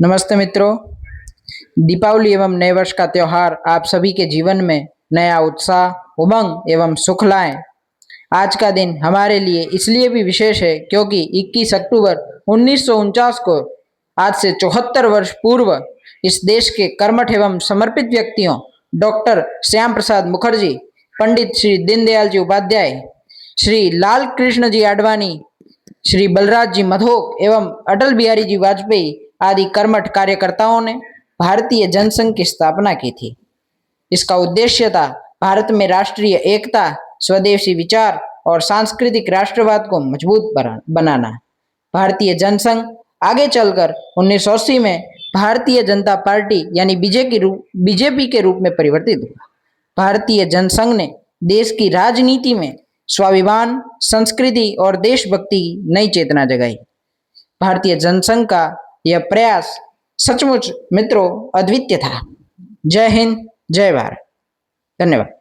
नमस्ते मित्रों। दीपावली एवं नए वर्ष का त्योहार आप सभी के जीवन में नया उत्साह, उमंग एवं सुख लाए। आज का दिन हमारे लिए इसलिए भी विशेष है क्योंकि 21 अक्टूबर 1949 को आज से 74 वर्ष पूर्व इस देश के कर्मठ एवं समर्पित व्यक्तियों डॉक्टर श्याम प्रसाद मुखर्जी, पंडित श्री दीनदयाल जी उपाध्याय, श्री लाल कृष्ण जी आडवाणी, श्री बलराज जी मधोक एवं अटल बिहारी जी वाजपेयी आदि कर्मठ कार्यकर्ताओं ने भारतीय जनसंघ की स्थापना की थी। इसका उद्देश्य था भारत में राष्ट्रीय एकता, स्वदेशी विचार और सांस्कृतिक राष्ट्रवाद को मजबूत बनाना। भारतीय जनसंघ आगे चलकर 1980 में भारतीय जनता पार्टी यानी बीजेपी के रूप में परिवर्तित हुआ। भारतीय जनसंघ ने देश की राजनीति में स्वाभिमान, संस्कृति और देशभक्ति की नई चेतना जगाई। भारतीय जनसंघ का यह प्रयास सचमुच मित्रों अद्वितीय था। जय हिंद, जय भारत। धन्यवाद।